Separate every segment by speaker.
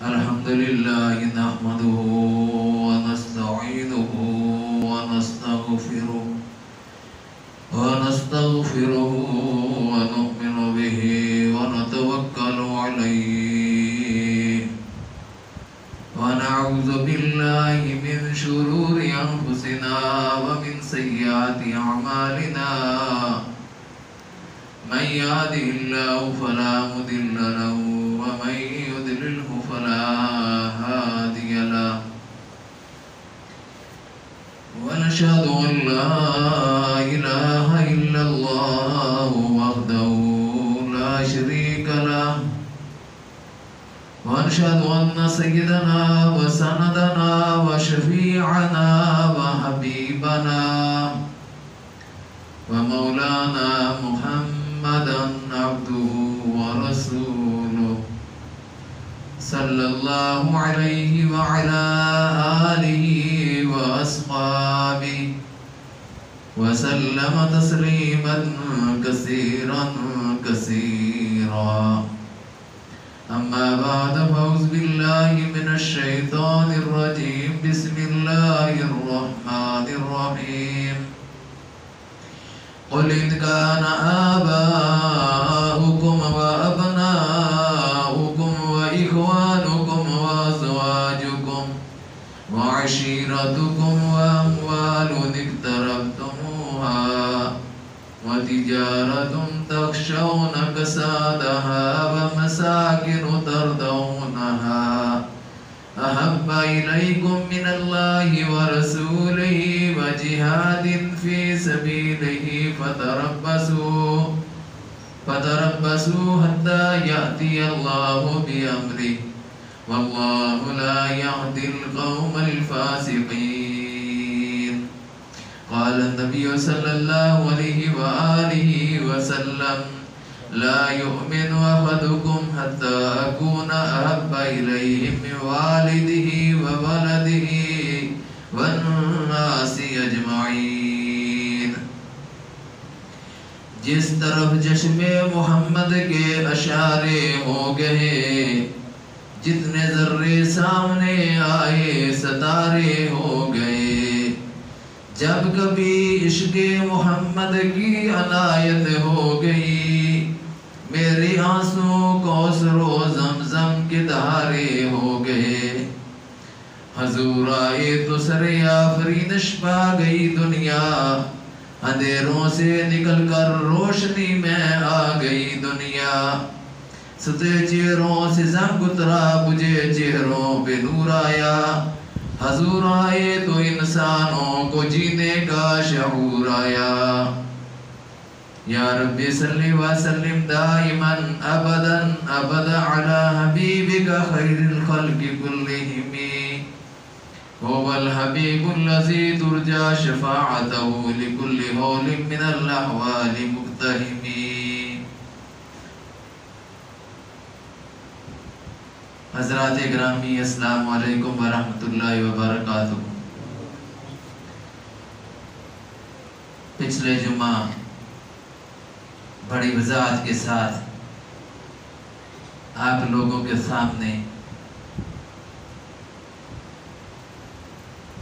Speaker 1: الحمد لله نحمده ونستعينه ونستغفره ونؤمن به ونتوكل عليه ونعوذ بالله من شرور أنفسنا ومن سيئات أعمالنا من يهده الله فلا مضل له ومن يضلله فلا هادي له ونشهد أن لا إله إلا الله وحده لا شريك له ونشهد أن سيدنا وسندنا وشفيعنا وحبيبنا ومولانا محمدا عبده ورسوله صلى الله عليه وعلى آله وأصحابه وسلم تسليما كثيرا كثيرا أما بعد فأعوذ بالله من الشيطان الرجيم بسم الله الرحمن الرحيم قل إن كان آباؤكم وأبناؤكم وإخوانكم وأزواجكم وعشيرتكم وأموال اقترفتموها وتجارة تخشون كسادها ومساكن ترضونها أحب إليكم من الله ورسوله وجهاد في سبيله فتربصوا حتى يأتي الله بأمره والله لا يهدي القوم الفاسقين. قال النبي صلى الله عليه وآله وسلم لا يؤمن أحدكم حتى أكون أحب إليه من والده وولده والناس أجمعين. جس طرف جشم محمد کے اشارے ہو گئے جتنے ذرے سامنے آئے ستارے ہو گئے جب کبھی عشق محمد کی عنایت ہو گئی میرے آنسوں کوثر و زمزم کے دھارے ہو گئے حضور آئے تو سر آفرینش پا گئی دنیا اندھیروں سے نکل کر روشنی میں آ گئی دنیا ستے چہروں سے زنگ اترا بجھے چہروں پہ نور آیا حضور آئے تو انسانوں کو جینے کا شعور آیا یا رب صلی وسلم دائما ابدا ابدا علی حبیبک خیر الخلق کلہم هو الحبیب الذی ترجى شفاعته لكل هول من الاحوال مقتحم. حضرات گرامی السلام علیکم ورحمۃ اللہ وبرکاتہ. پچھلے جمعہ بڑی وضاحت کے ساتھ آپ لوگوں کے سامنے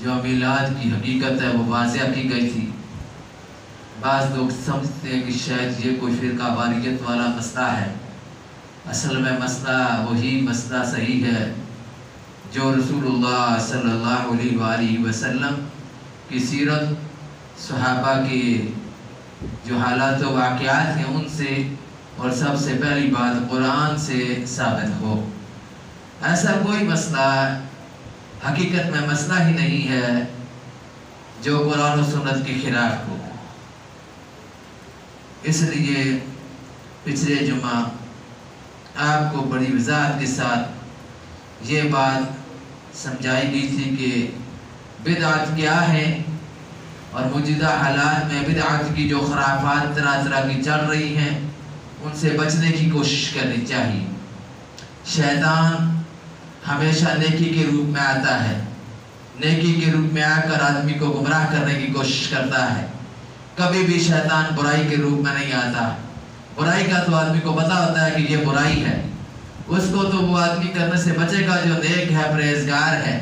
Speaker 1: جو میلاد کی حقیقت ہے وہ واضح کی گئی تھی. بعض لوگ سمجھتے ہیں کہ شاید یہ کوئی فرقہ واریت والا مسئلہ ہے. اصل میں مسئلہ وہی مسئلہ صحیح ہے جو رسول اللہ صلی اللہ علیہ وآلہ وسلم کی سیرت صحابہ کی جو حالات و واقعات ہیں ان سے اور سب سے پہلی بات قرآن سے ثابت ہو. ایسا کوئی مسئلہ حقیقت میں مسئلہ ہی نہیں ہے جو قرآن و سنت کی خلاف ہو. اس لیے پچھلے جمعہ آپ کو بڑی وضاحت کے ساتھ یہ بات سمجھائی گئی تھی کہ بدعت کیا ہے اور موجودہ حالات میں بدعت کی جو خرافات طرح طرح کی چل رہی ہیں ان سے بچنے کی کوشش کرنی چاہیے. شیطان ہمیشہ نیکی کے روپ میں آتا ہے، نیکی کے روپ میں آ کر آدمی کو گمراہ کرنے کی کوشش کرتا ہے. کبھی بھی شیطان برائی کے روپ میں نہیں آتا. برائی کا تو آدمی کو پتا ہوتا ہے کہ یہ برائی ہے، اس کو تو وہ آدمی کرنے سے بچے گا جو نیک ہے، پرہیزگار ہے۔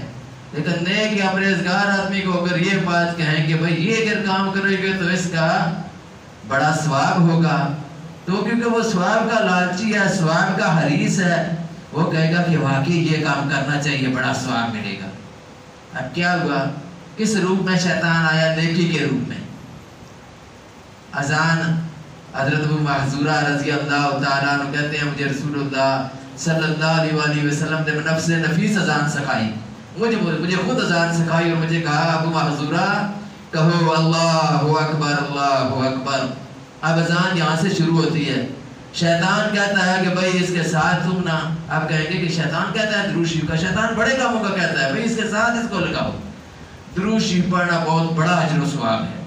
Speaker 1: لیکن نیک یا پرہیزگار آدمی کو اگر یہ بات کہیں کہ بھئی یہ اگر کام کرے گے تو اس کا بڑا ثواب ہوگا، تو کیونکہ وہ ثواب کا لالچی ہے، ثواب کا حریص ہے، وہ کہے گا کہ واقعی یہ کام کرنا چاہیے، بڑا ثواب ملے گا۔ اب کیا ہوا؟ کس روپ میں شیطان آیا؟ نیکی کے روپ میں۔ اذان، حضرت ابو محذورہ رضی اللہ تعالیٰ عنہ کہتے ہیں مجھے رسول اللہ صلی اللہ علیہ وآلہ وسلم نے نفس نفیس اذان سکھائی، مجھے خود اذان سکھائی اور مجھے کہا ابو محذورہ کہو اللہ اکبر اللہ اکبر۔ اب اذان یہاں سے شروع ہوتی ہے۔ شیطان کہتا ہے کہ بھئی اس کے ساتھ تم نہ، آپ کہیں گے کہ شیطان کہتا ہے درود شریف کا، شیطان بڑے کاموں کا کہتا ہے، بھئی اس کے ساتھ اس کو لگاؤ۔ درود شریف پڑھنا بہت بڑا اجر و ثواب ہے،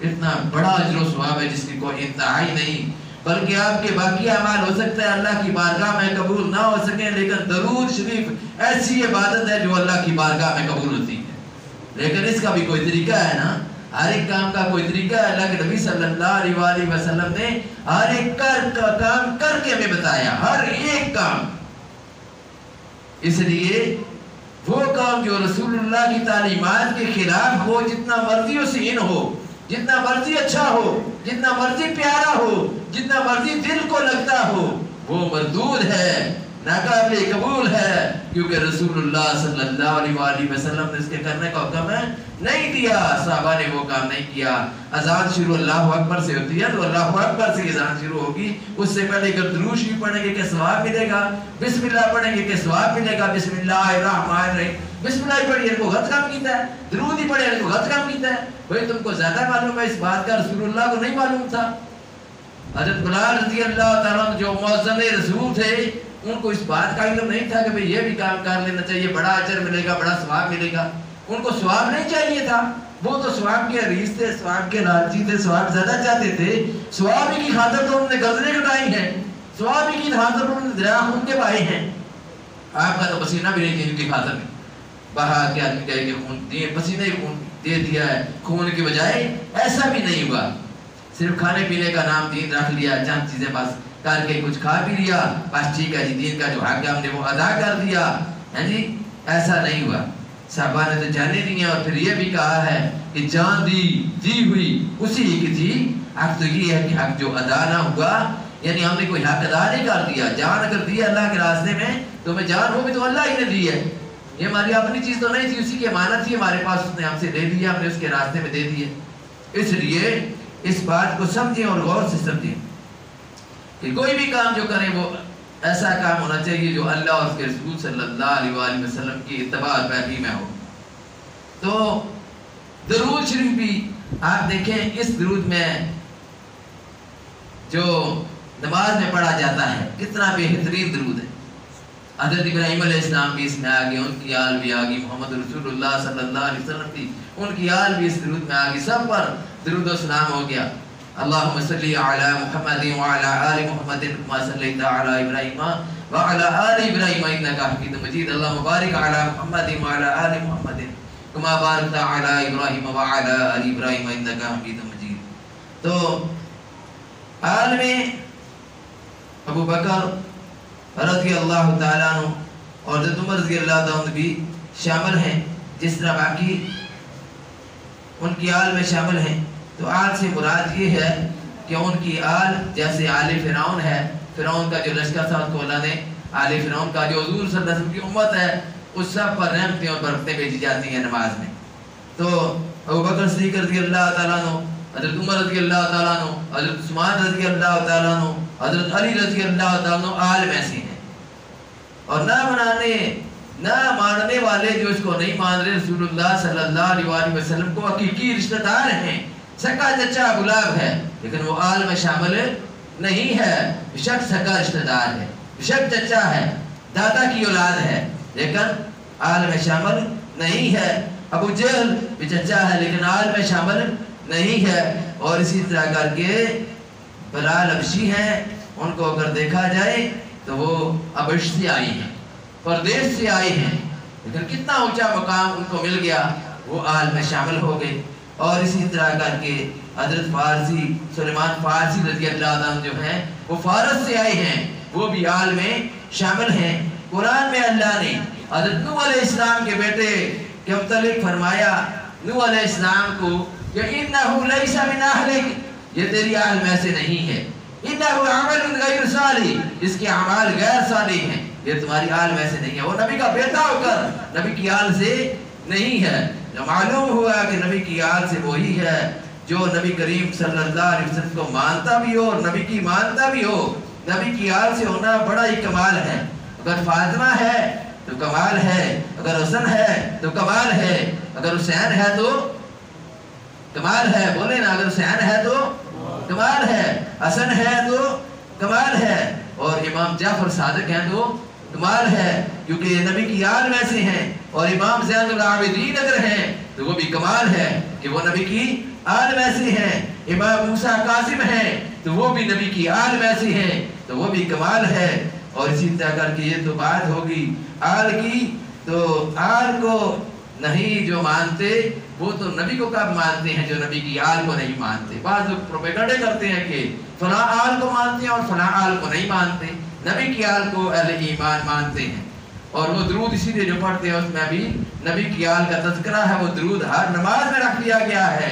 Speaker 1: اتنا بڑا اجر و ثواب ہے جس کی کوئی انتہا ہی نہیں، بلکہ آپ کے باقی اعمال ہو سکتا ہے اللہ کی بارگاہ میں قبول نہ ہو سکیں، لیکن درود شریف ایسی عبادت ہے جو اللہ کی بارگاہ میں قبول ہوتی ہے۔ لیکن اس کا بھی کوئی طریقہ ہے نا، ہر ایک کام کا کوئی طریقہ ہے۔ اللہ کے نبی صلی اللہ علیہ وآلہ وسلم نے ہر ایک کام کر کے ہمیں بتایا، ہر ایک کام۔ اس لیے وہ کام جو رسول اللہ کی تعلیمات کے خلاف ہو، جتنا مرضی حسین ہو، جتنا مرضی اچھا ہو، جتنا مرضی پیارا ہو، جتنا مرضی دل کو لگتا ہو، وہ مردود ہے، ناقابل قبول ہے، کیونکہ رسول اللہ صلی اللہ علیہ وآلہ وسلم نے اس کے کرنے کا حکم نہیں دیا، صحابہ نے وہ کام نہیں کیا۔ اذان شروع اللہ اکبر سے ہوتی ہے تو اللہ اکبر سے اذان شروع ہوگی، اس سے پہلے اگر درود شریف پڑھیں گے کہ ثواب ملے گا، بسم اللہ پڑھیں گے کہ ثواب ملے گا، بسم اللہ الرحمن الرحیم، بسم اللہ ہی پڑھیے کو غلط کام کیتا ہے، درود ہی پڑھیے کو غلط کام کیتا ہے۔ بھئی تم کو زیادہ معلوم ہے اس بات کا، رسول اللہ کو نہیں معلوم تھا۔ حضرت بلال رضی اللہ تعالیٰ جو مؤذن رسول تھے، ان کو اس بات کا علم نہیں تھا کہ بھئی یہ بھی کام کر لینا چاہیے، بڑا اجر ملے گا، بڑا ثواب ملے گا۔ ان کو ثواب نہیں چاہیے تھا، وہ تو ثواب کے حریص تھے، ثواب کے لالچی تھے، ثواب زیادہ چاہتے تھے۔ ثواب کی خاطر تو انہوں نے گردنیں کٹائی ہیں، ثواب کی خاطر انہوں نے دریا خون کے بہائے ہیں۔ آپ کا تو پسینہ بھی نہیں ان کی خاطر میں بہا کے آدمی کہے کہ خون دیے، پسینے خون دے دیا ہے، خون کی بجائے ایسا بھی نہیں ہوا۔ صرف کھانے پینے کا نام دین رکھ لیا، چند چیزیں بس کر کے کچھ کھا بھی لیا، بس ٹھیک ہے جی، دین کا جو حق ہے ہم نے وہ ادا کر دیا ہے جی، ایسا نہیں ہوا۔ صحابہ نے تو جانے دی ہیں، اور پھر یہ بھی کہا ہے کہ جان دی ہوئی اسی کی تھی۔ حق تو یہ ہے کہ حق جو ادا نہ ہوا، یعنی ہم نے کوئی حق ادا نہیں کر دیا۔ جان اگر دی اللہ کے راستے میں تو ہمیں جان وہ بھی تو اللہ ہی نے دی ہے، یہ ہماری اپنی چیز تو نہیں تھی، اسی کی امانت تھی ہمارے پاس، اس نے ہم سے دے دیا، ہم نے اس کے راستے میں دے دیے۔ اس لیے اس بات کو سمجھیں اور غور سے سمجھیں کہ کوئی بھی کام جو کریں وہ ایسا کام ہونا چاہیے جو اللہ اور اس کے رسول صلی اللہ علیہ وآلہ وسلم کی اتباع اور پیروی میں ہو۔ تو درود شریف بھی آپ دیکھیں، اس درود میں جو نماز میں پڑھا جاتا ہے کتنا بہترین درود ہے۔ حضرت ابراہیم علیہ السلام بھی اس میں آگے، ان کی آل بھی آگی، محمد رسول اللہ صلی اللہ علیہ وسلم کی ان کی آل بھی اس درود میں آگی، سب پر درود و سلام ہو گیا۔ اللہم صلی علی محمد وعلی آل محمد کما صلیت علی ابراہیم وعلی آل ابراہیم انک حمید مجید، اللہم بارک علی محمد وعلی آل محمد کما بارکت علی ابراہیم وعلی آل ابراہیم انک حمید مجید۔ تو آل میں ابو بکر رضی اللہ تعالیٰ عنہ اور حضرت عمر رضی اللہ تعالیٰ عنہ بھی شامل ہیں، جس طرح باقی ان کی آل میں شامل ہیں۔ تو آل سے مراد یہ ہے کہ ان کی آل جیسے آل فرعون ہے، فرعون کا جو لشکر تھا اس کو اللہ نے آل فرعون کا جو حضور صلی اللہ علیہ وسلم کی امت ہے اس سب پر رحمتیں اور برکتیں بھیجی جاتی ہیں نماز میں۔ تو ابو بکر صدیق رضی اللہ تعالیٰ عنہ، حضرت عمر رضی اللہ تعالیٰ عنہ، حضرت عثمان رضی اللہ تعالیٰ عنہ، حضرت علی رضی اللہ تعالیٰ عنہ آل میں سے ہیں۔ اور نہ ماننے والے جو اس کو نہیں مان رہے رسول اللہ صلی اللہ علیہ وآلہ وسلم کو حقیقی رشتہ دار ہیں، سکا چچا گلاب ہے، لیکن وہ آل میں شامل نہیں ہے۔ بشک سکا رشتہ دار ہے، بشک چچا ہے، دادا کی اولاد ہے، لیکن آل میں شامل نہیں ہے۔ ابو جہل بھی چچا ہے لیکن آل میں شامل نہیں ہے۔ اور اسی طرح کر کے بلال حبشی ہیں، ان کو اگر دیکھا جائے تو وہ حبش سے آئی ہیں، پردیش سے آئی ہیں، لیکن کتنا اونچا مقام ان کو مل گیا، وہ آل میں شامل ہو گئے۔ اور اسی طرح کر کے حضرت فارسی سلیمان فارسی رضی اللہ عنہ جو ہیں وہ فارس سے آئے ہیں، वो भी आल में शामिल हैं। कुरान में अल्लाह ने हज़रत नूह अलैहिस्सलाम के बेटे के मुतालिक फरमाया, नूह अलैहिस्सलाम को कि इन्नहु लैसा मिन अहलिक, ये तेरी आल में से नहीं है, इन्नहु अमलुन गैर सालिह, इसके अमाल गैर सालिह हैं, ये तुम्हारी आल में से नहीं है। वो नबी का बेटा होकर नबी की आल से नहीं है। जो मालूम हुआ कि नबी की आल से वही है जो नबी करीम सल्लल्लाहु अलैहि वसल्लम को मानता भी हो और नबी की मानता भी हो। नबी की आल से होना बड़ा ही कमाल है। अगर फातिमा है तो कमाल है, अगर हसन है तो कमाल है, अगर हुसैन है तो कमाल है, बोले ना, अगर हुसैन है तो कमाल है, हसन है तो कमाल है, और इमाम जाफर सादिक हैं तो कमाल है, क्योंकि नबी की आल में से हैं। और इमाम ज़ैनुल आबिदीन अगर हैं तो वो भी कमाल है कि वो नबी की आल में से हैं। इमाम मूसा कासिम हैं तो वो भी नबी की आल में से हैं, तो वो भी कमाल है। और इसी तरह करके ये तो बात होगी आल की। तो आल को नहीं जो मानते वो तो नबी को कब मानते हैं जो नबी की आल को नहीं मानते। बाद लोग प्रोपेगेंडा करते हैं कि फला आल को मानते हैं और फला आल को नहीं मानते। नबी की आल को अहले ईमान मानते हैं, और वो दरूद इसीलिए जो पढ़ते हैं उसमें भी नबी की आल का तज़किरा है। वो दरूद हर नमाज में रख दिया गया है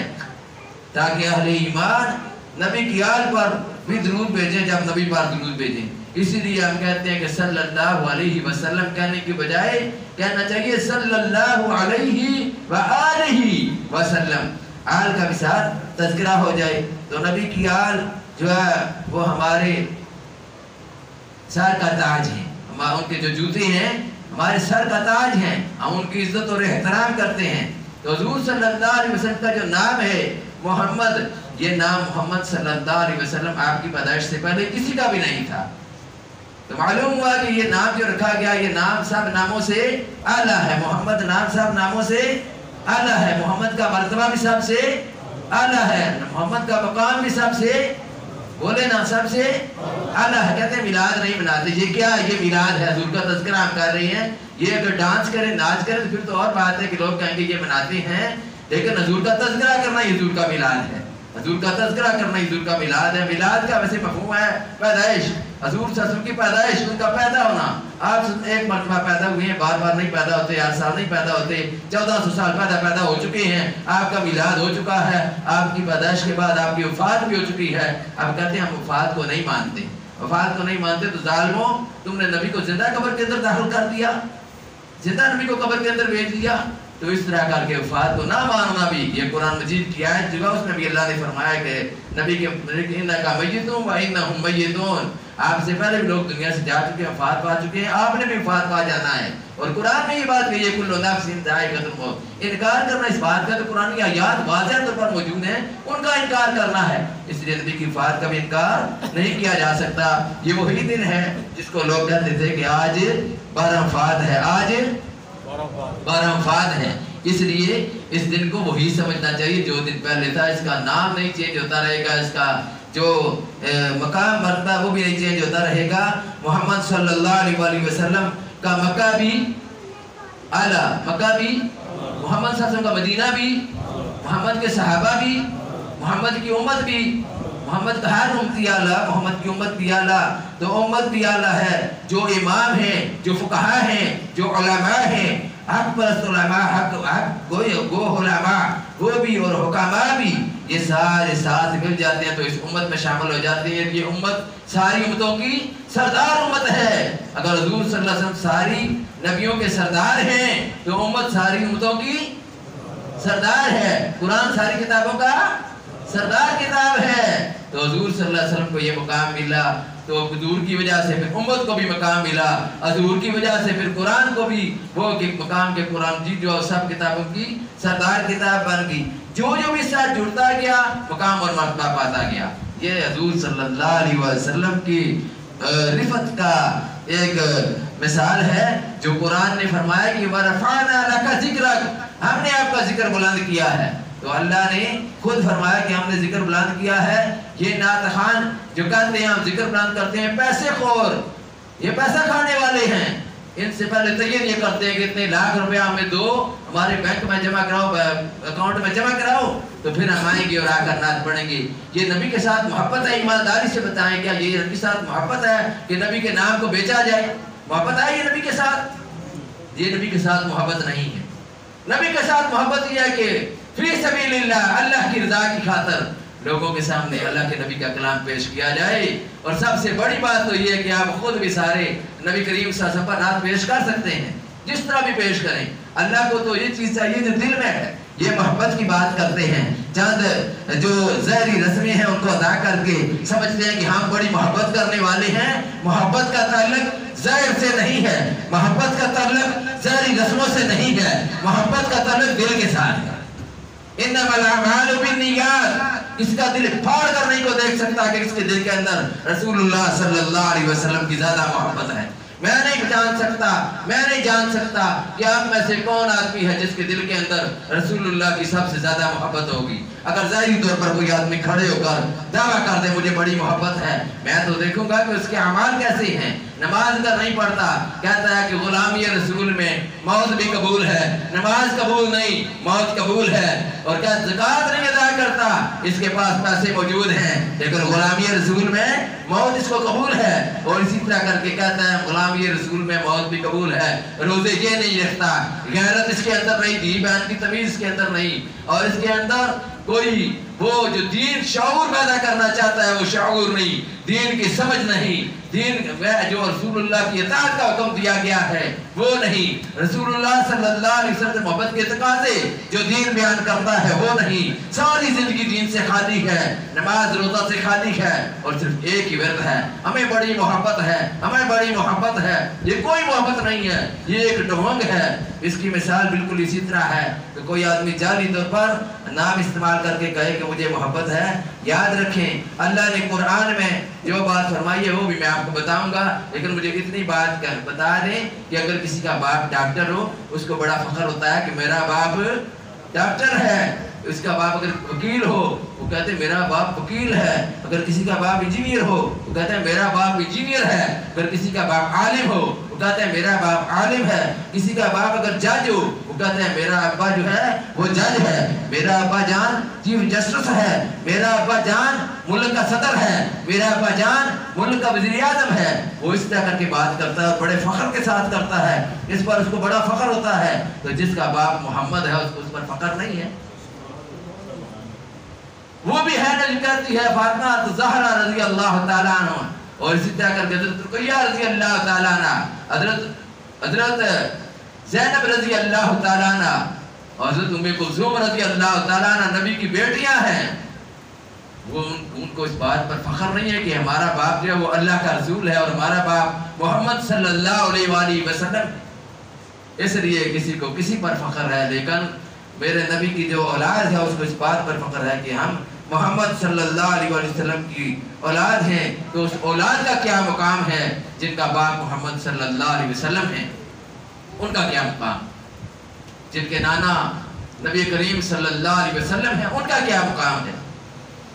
Speaker 1: ताकि अहले ईमान नबी की आल पर भी दरूद भेजें जब नबी पर दरूद भेजें। इसीलिए हम कहते हैं कि सल्लल्लाहु अलैहि वसल्लम कहने की बजाय कहना चाहिए सल्लल्लाहु अलैहि व आलिहि वसल्लम। आल का भी साथ तज़किरा हो जाए। तो नबी की आल जो है वो हमारे सर का ताज है, उनके जो जूते हैं हमारे सर का ताज हैं, हम उनकी इज्जत और एहतराम करते हैं। तो हुज़ूर सल्लल्लाहु अलैहि वसल्लम का जो नाम है मोहम्मद, ये नाम मोहम्मद सल्लल्लाहु अलैहि वसल्लम आपकी पैदाइश से पहले किसी का भी नहीं था। तो मालूम हुआ कि ये नाम जो रखा गया ये नाम सब नामों से आला है। मोहम्मद नाम सब नामों से आला है। मोहम्मद का मर्तबा भी सबसे आला है, मोहम्मद का मकाम भी सबसे, बोले ना, सबसे आला है। कहते हैं मिलाद नहीं मनाते, ये क्या, ये मिलाद है, हुज़ूर का तज़किरा हम कर रहे हैं। ये अगर डांस करें नाच करें तो फिर तो और बात है कि लोग कहेंगे ये मनाते हैं, लेकिन हुज़ूर का तज़किरा करना ये हुज़ूर का मिलाद है। हुज़ूर का तज़किरा करना हुज़ूर का मिलाद है। मिलाद का वैसे मफ़हूम है पैदाइश, हुज़ूर सल्लल्लाहु की पैदाइश, उनका पैदा होना। आप एक मरतबा पैदा हुए हैं, बार बार नहीं पैदा होते, हर साल नहीं पैदा होते, 1400 साल पैदा हो चुके हैं, आपका मिलाद हो चुका है, आपकी पैदाइश के बाद आपकी वफ़ात भी हो चुकी है। अब कहते हैं हम वफ़ात को नहीं मानते। वफ़ात को नहीं मानते तो ज़ालिमों, तुमने नबी को जिंदा कब्र के अंदर दाखिल कर दिया, जिंदा नबी को कब्र के अंदर भेज दिया। तो इस तरह करके वफ़ात को ना मानना भी, ये कुरान मजीद की आयत जो है उसमें भी अल्लाह ने फरमाया कि नबी के इन्नका मय्यितुन व इन्नहुम मय्यितून, आपसे पहले भी लोग दुनिया से जा चुके हैं, वफ़ात पा चुके हैं, आपने भी वफ़ात पा जाना है। और कुरान में ये बात कही है कुल्लु नफ्सिन ज़ाइक़तुल मौत। इनकार करना इस बात का तो कुरान की आयत वाज़ेह तौर पर मौजूद है, उनका इनकार करना है, इसलिए नबी की वफ़ात का भी इनकार नहीं किया जा सकता। ये वही दिन है जिसको लोग कहते थे कि आज 12 वफ़ात है, आज 12 वफ़ात है। इसलिए इस दिन को वही समझना चाहिए जो दिन पहले था। इसका नाम नहीं चेंज होता रहेगा, इसका जो मकाम मर्तबा वो भी नहीं चेंज होता रहेगा। मोहम्मद सल्लल्लाहु अलैहि वसल्लम का मक्का भी आला, मक्का भी, मोहम्मद सल्लल्लाहु अलैहि वसल्लम का मदीना भी, मोहम्मद के सहाबा भी, मोहम्मद की उम्मत भी, मोहम्मद का हर उम्मती आला, मोहम्मद की उम्मत भी आला। तो उम्मत भी आला है, जो इमाम हैं, जो फुक़हा हैं, जो उलमा हैं, हक परस्त उलमा, हक गो उलमा वो भी और हुकामा भी, ये सारे साथ मिल जाते हैं तो इस उम्मत में शामिल हो जाते हैं। ये उम्मत सारी उम्मतों की सरदार उम्मत है। अगर हुज़ूर सल्लल्लाहु अलैहि वसल्लम सारी नबियों के सरदार हैं तो उम्मत सारी उम्मतों की सरदार है। कुरान सारी किताबों का सरदार किताब है। तो हुज़ूर सल्लल्लाहु अलैहि वसल्लम को ये मुकाम मिला, तो हुज़ूर की वजह से फिर उम्मत को भी मकाम मिला, हुज़ूर की वजह से फिर कुरान को भी वो कि मकाम के कुरान जी जो सब किताबों की सरदार किताब बन गई। जो जो भी साथ जुड़ता गया मकाम और मर्तबा पाता गया। ये हुज़ूर सल्लल्लाहु अलैहि वसल्लम की रिफत का एक मिसाल है जो कुरान ने फरमाया कि वरफ़अना लका ज़िक्रक, हमने आपका जिक्र बुलंद किया है। तो अल्लाह ने खुद फरमाया कि हमने जिक्र बुलंद किया है। ये नात खान जो कहते हैं हम जिक्र बुलंद करते हैं, पैसे खोर, ये पैसा खाने वाले हैं, ان سے پہلے تیار یہ کرتے ہیں کہ اتنے لاکھ روپے ہمیں دو، ہمارے بینک میں جمع کراؤ، اکاؤنٹ میں جمع کراؤ، تو پھر ہم آئیں گے اور آ کر نعت پڑھیں گے۔ یہ نبی کے ساتھ محبت ہے؟ ایمانداری سے بتائیں، کیا یہ نبی کے ساتھ محبت ہے کہ نبی کے نام کو بیچا جائے؟ محبت ہے یہ نبی کے ساتھ؟ یہ نبی کے ساتھ محبت نہیں ہے۔ نبی کے ساتھ محبت یہ ہے کہ فی سبیل اللہ، اللہ کی رضا کی خاطر لوگوں کے سامنے اللہ کے نبی کا کلام پیش کیا جائے۔ اور سب سے بڑی بات تو یہ ہے کہ آپ خود بھی سارے نبی کریم صلی اللہ علیہ وسلم پر نعت پیش کر سکتے ہیں، جس طرح بھی پیش کریں۔ اللہ کو تو یہ چیز چاہیے جو دل میں ہے۔ یہ محبت کی بات کرتے ہیں، چند جو ظاہری رسمیں ہیں ان کو ادا کر کے سمجھتے ہیں کہ ہم بڑی محبت کرنے والے ہیں۔ محبت کا تعلق ظاہر سے نہیں ہے، محبت کا تعلق ظاہری رسموں سے نہیں ہے، محبت کا تعلق دل کے ساتھ ہے۔ انما الاعمال بالنیات، اس کا دل پھاڑ کر نہیں کو دیکھ سکتا کہ اس کے دل کے اندر رسول اللہ صلی اللہ علیہ وسلم کی زیادہ محبت ہے۔ میں نہیں جان سکتا کہ آپ میں سے کون آدمی ہے جس کے دل کے اندر رسول اللہ کی سب سے زیادہ محبت ہوگی۔ اگر ظاہری طور پر کوئی آدمی کھڑے ہو کر دعویٰ کر دے مجھے بڑی محبت ہے، میں تو دیکھوں گا کہ اس کے اعمال کیسے ہیں۔ نماز کا نہیں پڑھتا، کہتا ہے کہ غلامی رسول میں موت بھی قبول ہے، نماز قبول نہیں موت قبول ہے، اور کیا زکوٰۃ نہیں ادا کرتا، اس کے پاس پیسے موجود ہیں لیکن غلامی رسول میں موت اس کو قبول ہے، اور اسی طرح کر کے کہتا ہے غلامی رسول میں موت بھی قبول ہے، روزے یہ نہیں رکھتا، غیرت اس کے اندر نہیں، دی بہن کی تمیز اس کے اندر نہیں، اور اس کے اندر کوئی وہ جو دین شعور پیدا کرنا چاہتا ہے وہ شعور نہیں، دین کی سمجھ نہیں، دین جو رسول اللہ کی اطاعت کا حکم دیا گیا ہے وہ نہیں، رسول اللہ صلی اللہ علیہ وسلم محبت کے تقاضے جو دین بیان کرتا ہے وہ نہیں، ساری زندگی دین سے خالی ہے، نماز روزہ سے خالی ہے، اور صرف ایک ہی ورد ہے ہمیں بڑی محبت ہے، ہمیں بڑی محبت ہے۔ یہ کوئی محبت نہیں ہے، یہ ایک ڈھونگ ہے۔ اس کی مثال بالکل اسی طرح ہے کہ کوئی آدمی جعلی طور پر نام استعمال کر کے کہے کہ مجھے محبت ہے۔ یاد رکھیں اللہ نے قرآن میں جو بات فرمائی ہے وہ بھی میں آپ کو بتاؤں گا، لیکن مجھے اتنی بات بتا دیں کہ اگر کسی کا باپ ڈاکٹر ہو اس کو بڑا فخر ہوتا ہے کہ میرا باپ ڈاکٹر ہے، اس کا باپ اگر وکیل ہو وہ کہتے ہیں میرا باپ وکیل ہے، اگر کسی کا باپ انجینئر ہو وہ کہتے ہیں میرا باپ انجینئر ہے، اگر کسی کا باپ عالم ہو وہ کہتے ہیں میرا باپ عالم ہے، کسی کا باپ اگر جج ہو وہ کہتے ہیں میرا ابا جو ہے وہ جج ہے، میرا ابا جان چیف جسٹس ہے، میرا ابا جان ملک کا صدر ہے، میرا ابا جان ملک کا وزیر اعظم ہے۔ وہ اس طرح کر کے بات کرتا ہے اور بڑے فخر کے ساتھ کرتا ہے، اس پر اس کو بڑا فخر ہوتا ہے۔ تو جس کا باپ محمد ہے اس پر فخر نہیں ہے، وہ بھی ہے جو کہتی ہے فاطمہ زہرا رضی اللہ تعالیٰ عنہ، اور اسی طرح کر کے حضرت رقیہ رضی اللہ تعالیٰ عنہ، حضرت زینب رضی اللہ تعالیٰ عنہ، اور حضرت ام کلثوم رضی اللہ تعالیٰ عنہ نبی کی بیٹیاں ہیں۔ وہ ان کو اس بات پر فخر نہیں ہے کہ ہمارا باپ جو ہے وہ اللہ کا رسول ہے اور ہمارا باپ محمد صلی اللہ علیہ وآلہ وسلم، اس لیے کسی کو کسی پر فخر ہے، لیکن میرے نبی کی جو اولاد ہے اس کو اس بات پر فخر ہے کہ ہم محمد صلی اللہ علیہ وسلم کی اولاد ہیں۔ تو اس اولاد کا کیا مقام ہے جن کا باپ محمد صلی اللہ علیہ وسلم ہے، ان کا کیا مقام؟ جن کے نانا نبی کریم صلی اللہ علیہ وسلم ہیں ان کا کیا مقام ہے؟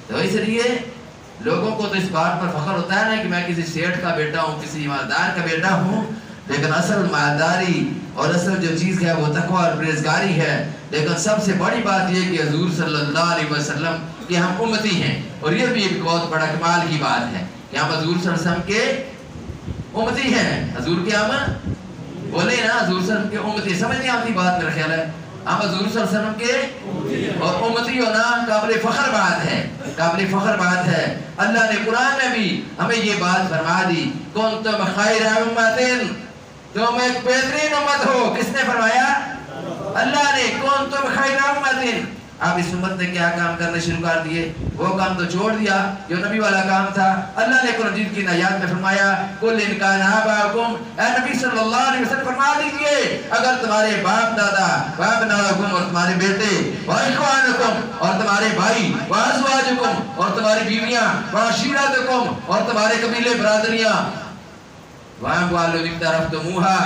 Speaker 1: تو اس لیے لوگوں کو تو اس بات پر فخر ہوتا ہے نا کہ میں کسی سیٹھ کا بیٹا ہوں، کسی مالدار کا بیٹا ہوں، لیکن اصل مالداری اور اصل جو چیز ہے وہ تقویٰ اور پرہیزگاری ہے۔ لیکن سب سے بڑی بات یہ کہ حضور صلی اللہ علیہ وسلم کہ ہم امتی ہیں، اور یہ بھی ایک بہت بڑا کمال کی بات ہے کہ ہم حضور صلی اللہ علیہ وسلم کے امتی ہیں۔ حضور کے ہم بولے نا حضور صلی اللہ علیہ وسلم کے امتی، سمجھ نہیں آتی بات میرا خیال ہے، ہم حضور صلی اللہ علیہ وسلم کے اور امتی ہونا قابل فخر بات ہے، قابل فخر بات ہے۔ اللہ نے قرآن میں بھی ہمیں یہ بات فرما دی، کنتم خیر امت، تم ایک بہترین امت ہو۔ کس نے فرمایا؟ اللہ نے، کنتم خیر امت۔ اب اس امت نے کیا کام کرنے شروع کر دیے؟ وہ کام تو چھوڑ دیا جو نبی والا کام تھا۔ اللہ نے قرآن مجید کی آیات میں فرمایا قل ان کان آباؤکم، اے نبی صلی اللہ علیہ وسلم فرما دیجئے اگر تمہارے باپ دادا وابناؤکم اور تمہارے بیٹے واخوانکم اور تمہارے بھائی وازواجکم اور تمہاری بیویاں وعشیرتکم اور تمہارے قبیلے برادریاں واموال اقترفتموها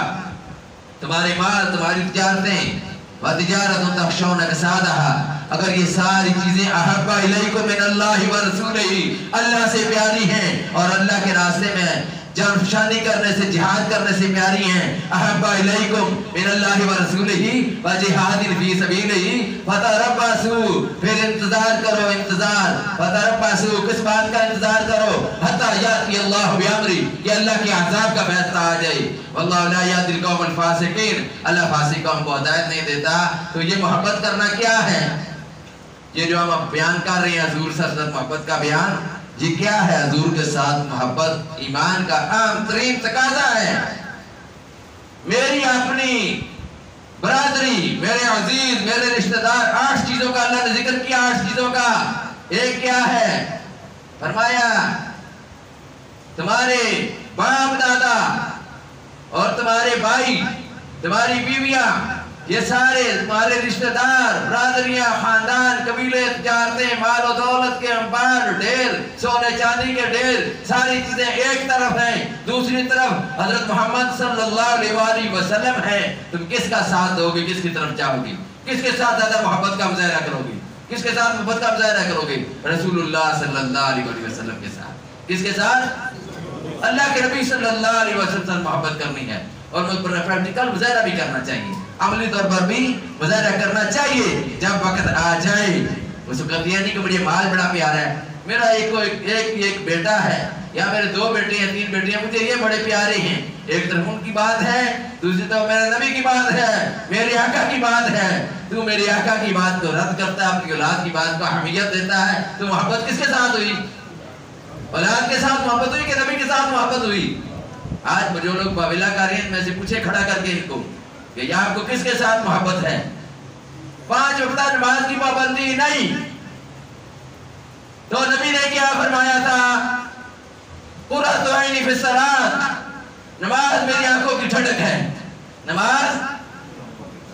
Speaker 1: تمہارے مال تمہاری تجارتیں وتجارت تخشون کسادها، اگر یہ ساری چیزیں احب الیکم من اللہ ورسولہ اللہ سے پیاری ہیں اور اللہ کے راستے میں जान फशानी करने से, जिहाद करने से प्यारी हैं। अहब्बा इलैकुम मिनल्लाहि व रसूलिही व जिहादिन फी सबीलिही फतरब्बसू, फिर इंतजार करो, इंतजार, फतरब्बसू, किस बात का इंतजार करो, हत्ता याति अल्लाहु बिअमरी, कि अल्लाह के अज़ाब का फैसला आ जाए। वल्लाहु ला यहदिल कौमल फासिकीन, अल्लाह फासिक कौम को हिदायत नहीं देता। तो ये मोहब्बत करना क्या है? ये जो हम अब बयान कर रहे हैं हुजूर से मोहब्बत का बयान, ये क्या है? हुजूर के साथ मोहब्बत ईमान का अहम तरीन तकाजा है। मेरी अपनी बरादरी, मेरे अजीज, मेरे रिश्तेदार, 8 चीजों का अल्लाह ने जिक्र किया। 8 चीजों का एक क्या है? फरमाया तुम्हारे बाप दादा और तुम्हारे भाई, तुम्हारी बीवियां, ये सारे तुम्हारे रिश्तेदार, बरादरियां, खानदान, कबीले, तिजारतें, माल और दौलत के अंबार, ढेर, सोने चांदी के ढेर, सारी चीजें एक तरफ हैं, दूसरी तरफ हजरत मोहम्मद सल्लल्लाहु अलैहि वसल्लम है। तुम किसका साथ दोगे? किसकी तरफ जाओगे? किसके साथ ज्यादा मोहब्बत का मुजाहरा करोगे? किसके साथ मोहब्बत का मुजाहरा करोगे? रसूलुल्लाह सल्लल्लाहु अलैहि वसल्लम के साथ। किसके साथ? अल्लाह के नबी सल्लल्लाहु अलैहि वसल्लम से मोहब्बत करनी है और प्रैक्टिकल मुजाहरा भी करना चाहिए, अमली तौर पर भी मुजाहरा करना चाहिए। जब वक्त आ जाए, उस वक्त ये नहीं कि मुझे माल बड़ा प्यारा है, मेरा एक बेटा है या मेरे 2 बेटे हैं, 3 बेटियां, मुझे ये बड़े प्यारे हैं। एक तरफ उनकी बात है, दूसरी तरफ मेरे नबी की बात है, मेरे आका की बात है। तू मेरे आका की बात को रद्द करता है, अपनी औलाद की बात को अहमियत देता है, तो मोहब्बत किसके साथ हुई? औलाद के साथ मोहब्बत हुई कि नबी के साथ मोहब्बत हुई? आज जो लोग बाविला कर रहे हैं, में से पूछे खड़ा करके इनको कि आपको किसके साथ मोहब्बत है? 5 वक्त नमाज की पाबंदी नहीं, तो नबी ने क्या फरमाया था? कुर्रतु ऐनी फी सलात, नमाज मेरी आंखों की ठंडक है, नमाज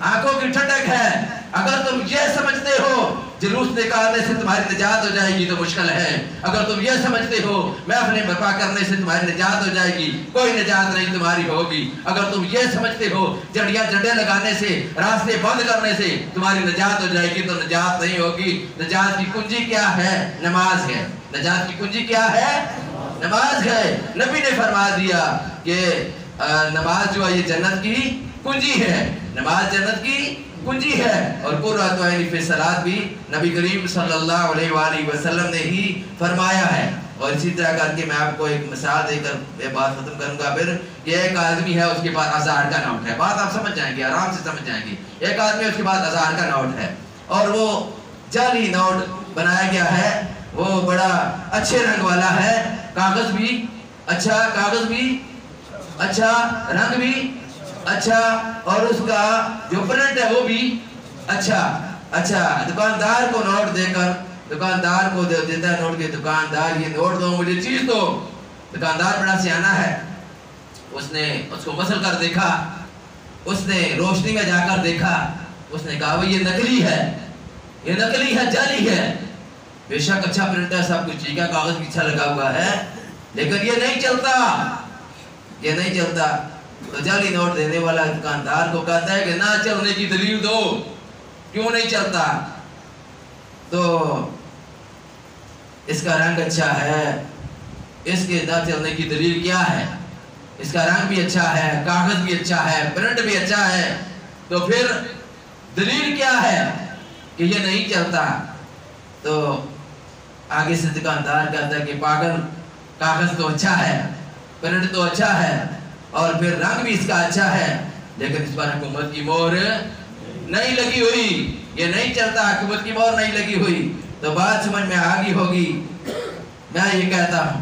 Speaker 1: आंखों की ठंडक है। अगर तुम ये समझते हो जुलूस निकालने से तुम्हारी निजात हो जाएगी तो मुश्किल है। अगर तुम ये समझते हो महफिलें बर्पा करने से तुम्हारी निजात हो जाएगी, कोई निजात नहीं तुम्हारी होगी। अगर तुम ये समझते हो जड़ियां झंडे लगाने से, रास्ते बंद करने से तुम्हारी निजात हो जाएगी, तो निजात नहीं होगी। निजात की कुंजी क्या है? नमाज है। निजात की कुंजी क्या है? नमाज है। नबी ने फरमा दिया कि नमाज जो है ये जन्नत की कुंजी है, नमाज जन्नत की कुंजी है। और कुर्रतु ऐनी फी सलात भी नबी करीम सल्लल्लाहु अलैहि वसल्लम ने ही फरमाया है। और इसी तरह करके मैं आपको एक मिसाल देकर ये बात खत्म करूंगा। फिर ये एक आदमी है, उसके पास 1000 का नोट है, बात आप समझ जाएंगे, आराम से समझ जाएंगे। एक आदमी उसके पास 1000 का नोट है और वो जाली नोट बनाया गया है, वो बड़ा अच्छे रंग वाला है, कागज भी अच्छा, कागज भी अच्छा, रंग भी अच्छा, और उसका जो प्रिंट है वो भी अच्छा। दुकानदार को नोट देकर, दुकानदार को देता है नोट के दुकानदार, ये नोट दो, मुझे चीज दो। दुकानदार बड़ा सियाना है, उसने उसको मसल कर देखा, उसने रोशनी में जाकर देखा, उसने कहा भाई ये नकली है, ये नकली है, जाली है। बेशक अच्छा प्रिंट है, सब कुछ ठीक है, कागज भी अच्छा लगा हुआ है, लेकिन ये नहीं चलता, ये नहीं चलता। तो जाली नोट देने वाला दुकानदार को कहता है कि ना चलने की दलील दो, क्यों नहीं चलता? तो इसका रंग अच्छा है, इसके ना चलने की दलील क्या है? इसका रंग भी अच्छा है, कागज भी अच्छा है, प्रिंट भी अच्छा है, तो फिर दलील क्या है कि ये नहीं चलता? तो आगे से दुकानदार कहता है कि पागल, कागज तो अच्छा है, प्रिंट तो अच्छा है, और फिर रंग भी इसका अच्छा है, लेकिन इस पर हुकूमत की मोहर नहीं लगी हुई, ये नहीं चलता, हुकूमत की मोहर नहीं लगी हुई। तो बात समझ में आ गई होगी। मैं ये कहता हूँ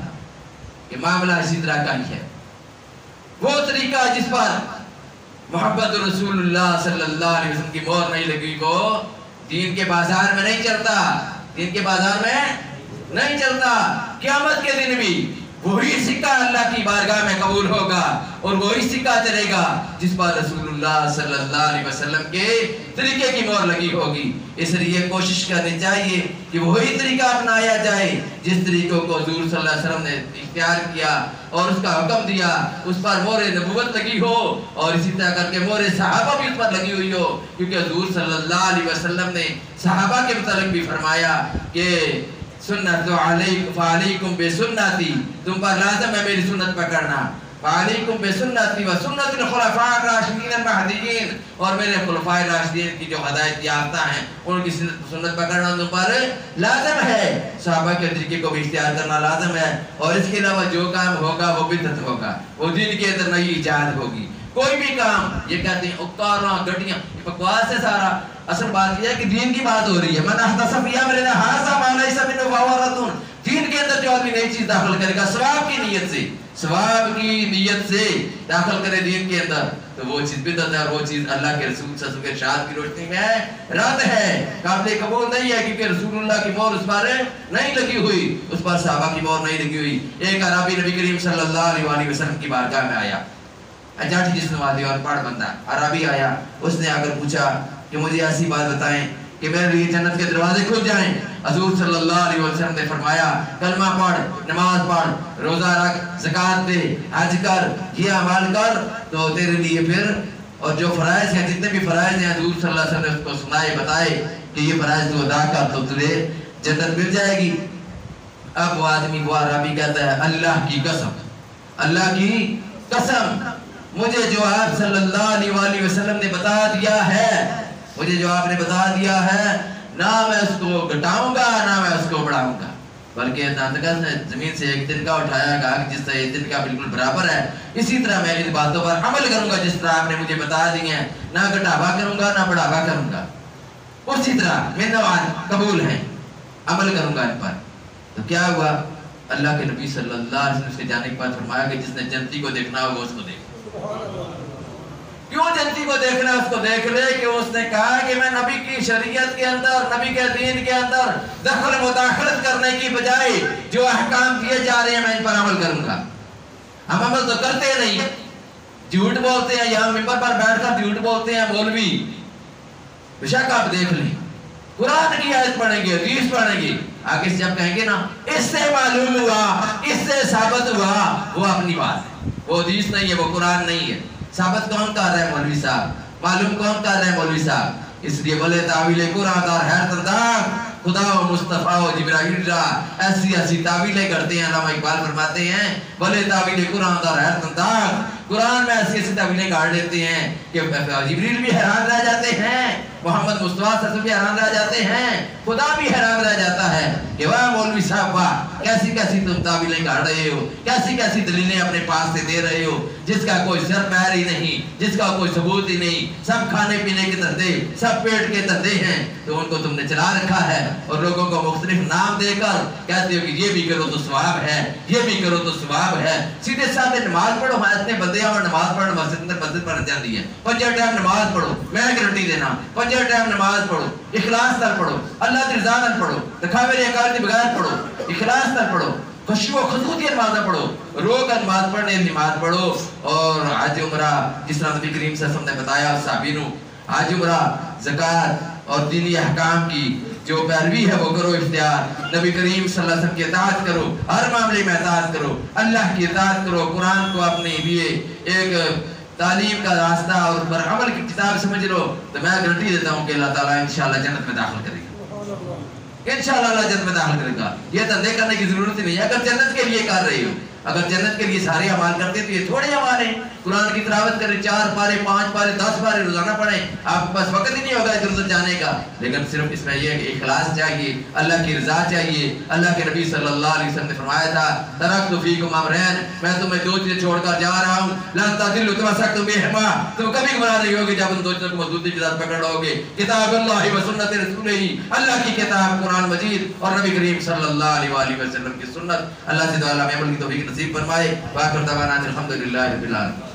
Speaker 1: कि मामला इसी तरह का ही है। वो तरीका जिस पर मोहब्बत रसूलुल्लाह सल्लल्लाहु अलैहि वसल्लम की मोहर नहीं लगी, वो दीन के बाजार में नहीं चलता, दीन के बाजार में नहीं चलता। क़यामत के दिन भी वही सिक्का अल्लाह की बारगाह में कबूल होगा और वही सिक्का चलेगा जिस पर रसूलुल्लाह सल्लल्लाहु अलैहि वसल्लम के तरीके की मोहर लगी होगी। इसलिए कोशिश करनी चाहिए कि वही तरीका अपनाया जाए जिस तरीकों को हुजूर सल्लल्लाहु अलैहि वसल्लम ने इख्तियार किया और उसका हुक्म दिया, उस पर मोहर नबूवत लगी हो, और इसी तरह करके मोहर सहाबा भी उस पर लगी हुई हो, क्योंकि हुजूर सल्लल्लाहु अलैहि वसल्लम ने सहाबा के मुतालिक भी फरमाया कि सुन्नत फअलैकुम बिसुन्नती, तुम पर लाज़िम है मेरी सुन्नत पकड़ना। फअलैकुम बिसुन्नती व सुन्नतिल खुलफाए राशिदीन अल महदीयीन, और मेरे खुलफाए राशिदीन की जो हिदायत याफ्ता हैं उनकी सुन्नत पकड़ना तुम पर लाज़िम है। सहाबा के तरीके को भी इख्तियार करना लाज़िम है। और इसके अलावा जो काम होगा वो बिदअत होगा, वो दीन के अंदर नई इजाद होगी। कोई भी काम, ये कहते हैं कारां गड्डियां, ये बकवास है सारा। असल बात यह है कि दीन की बात हो रही है। मन अहदसा फी अमरिना हाज़ा मा लैसा मिन्हु फहुव रद्दुन, दीन के अंदर जो आदमी नई चीज दाखिल करेगा सवाब की नीयत से, सवाब की नीयत से दाखिल करे दीन के अंदर, तो वो चीज बिदअत है और वो चीज अल्लाह के रसूल सल्लल्लाहु अलैहि वसल्लम के इरशाद की रोशनी में रद्द है, काबिल कबूल नहीं है, क्योंकि रसूलुल्लाह की मोहर उस पर नहीं लगी हुई, उस पर सहाबा की मोहर नहीं लगी हुई। एक अरबी नबी करीम सल्लल्लाहु अलैहि वसल्लम की बारगाह में आया, जाठी जिस्म वाली और पढ़ बंदा अरबी आया। उसने आकर पूछा कि मुझे ऐसी बात बताएं कि मेरे लिए जन्नत के दरवाजे खुल जाएं। हजूर सल्लल्लाहु अलैहि वसल्लम ने फरमाया, कलमा पढ़, नमाज पढ़, रोजा रख, ज़कात दे, हज कर, ये अमल कर, तो तेरे लिए फिर, और जो फराइज हैं, जितने भी फराइज हैं हजूर सल्लल्लाहु अलैहि वसल्लम ने उसको सुनाए बताए कि ये फराइज तू अदा कर तो तुझे जन्नत मिल जाएगी। अब वो आदमी वो अरबी कहता है, अल्लाह की कसम, अल्लाह की कसम, मुझे जो आप सल्लल्लाहु अलैहि वसल्लम ने बता दिया है, मुझे जो आपने बता दिया है, ना मैं उसको घटाऊंगा ना मैं उसको बढ़ाऊंगा, बल्कि ने जमीन से एक दिन का उठाया, कहा कि जिस तरह एक दिन का बिल्कुल बराबर है, इसी तरह मैं इन बातों पर अमल करूंगा जिस तरह आपने मुझे बता दी हैं, ना घटावा करूंगा ना बढ़ावा करूंगा, उसी तरह मेरे कबूल है, अमल करूंगा इन पर। तो क्या हुआ, अल्लाह के नबी सल्लल्लाहु अलैहि वसल्लम से जाने के बाद फरमाया कि जिसने जन्नती को देखना होगा उसको देख। क्यों जन्नती को देखना, उसको देख ले कि उसने कहा कि मैं नबी की शरीयत के अंदर, नबी के दीन के अंदर दखल मुदाखलत करने की बजाय जो अहकाम दिए जा रहे हैं मैं इन पर अमल करूंगा। हम अमल तो करते नहीं, झूठ बोलते हैं, यहाँ मिंबर पर बैठकर झूठ बोलते हैं मौलवी। बेशक आप देख लें, कुरान की आयत पढ़ेंगे, हदीस पढ़ेंगे, आगे से जब कहेंगे ना इससे मालूम हुआ, इससे साबित हुआ, वो अपनी बात है, वो हदीस नहीं है, वो कुरान नहीं है। साबित कौन कर रहा है? मौलवी साहब। मालूम कौन कर रहा है? मौलवी साहब। इसलिए बोले तावीले कुरान और हैरत अंदाज खुदा व मुस्तफा व जिब्राइल रा ऐसी ऐसी तावीलें करते हैं। अल्लामा इकबाल फरमाते हैं, बोले तावीले कुरान और हैरत अंदाज, कुरान में ऐसी ऐसी तावीलें गाड़ लेते हैं कि जिब्रील भी हैरान रह जाते हैं, मोहम्मद मुस्तफा सल्लल्लाहु अलैहि वसल्लम भी हैरान रह जाते हैं, खुदा भी हैरान रह जाता है कि वाह मौलवी साहब वाह, कैसी कैसी तुम तावीलें गाड़ रहे हो, कैसी कैसी दलीलें अपने पास से दे रहे हो, जिसका कोई सर पैर ही नहीं, जिसका कोई सबूत ही नहीं, सब खाने पीने के धंधे, सब पेट के धंधे हैं, तो उनको तुमने चला रखा है और लोगों को मुख्तलिफ नाम देकर कहते हो कि ये भी करो तो सवाब है, ये भी करो तो सवाब है। सीधे साधे नमाज पढ़ो, हाँ इतने बंदे और नमाज पढ़ो, मस्जिद पर जाती है, 5 टाइम नमाज पढ़ो, मैं गारंटी देना 5 टाइम नमाज पढ़ो, इखलास से पढ़ो, अल्लाह की रज़ा से पढ़ो, दिखावे रियाकार के बगैर पढ़ो, इखलास से पढ़ो, खुशबू खुशबू की नमाज पढ़ो, रोक नमाज पढ़ने नमाज पढ़ो। और आज उम्रा जिस तरह नबी करीम सल्लल्लाहु अलैहि वसल्लम ने बताया साबिनो, आज उम्रा ज़कात और दीनी अहकाम की जो पैरवी है वो करो इख्तियार, नबी करीम सल्लल्लाहु अलैहि वसल्लम की इताअत करो, हर मामले में इताअत करो, अल्लाह की इताअत करो, कुरान को अपने लिए एक तालीम का रास्ता और पर अमल की किताब समझ लो, तो मैं गारंटी देता हूँ कि अल्लाह ताला इंशाअल्लाह जन्नत में दाखिल करेगा, इंशाअल्लाह अल्लाह जन्नत में दाखिल करेगा। ये धंधे करने की जरूरत ही नहीं है। अगर जन्नत के लिए कर रहे हो, अगर जन्नत के लिए सारे अमाल करते तो ये थोड़े अमाल हैं। कुरान की तिलावत करें, 4 पारे 5 पारे 10 पारे रोजाना पढ़ें, आपके पास वक्त ही नहीं होगा इधर उधर जाने का, लेकिन सिर्फ इसमें यह है कि इखलास चाहिए, अल्लाह की रज़ा चाहिए। अल्लाह के नबी सल्लल्लाहु अलैहि वसल्लम ने फरमाया था, तरक्तु फीकुम अमरैन, मैं तुम्हें 2 चीजें छोड़कर जा रहा हूँ, लन तदिल्लु तमस्सक्तुम बिहिमा, तुम कभी गुमराह नहीं होगे जब उन 2 चीजों को मजबूती के साथ पकड़ोगे, किताबुल्लाहि व सुन्नत रसूलिही, अल्लाह की किताब कुरान मजीद और नबी करीम सल्लल्लाहु अलैहि वसल्लम की सुन्नत। अल्लाह से दुआ में अमल की तौफीक नसीब फरमाए। वाखिर दवाना अल्हम्दुलिल्लाहि रब्बिल आलमीन।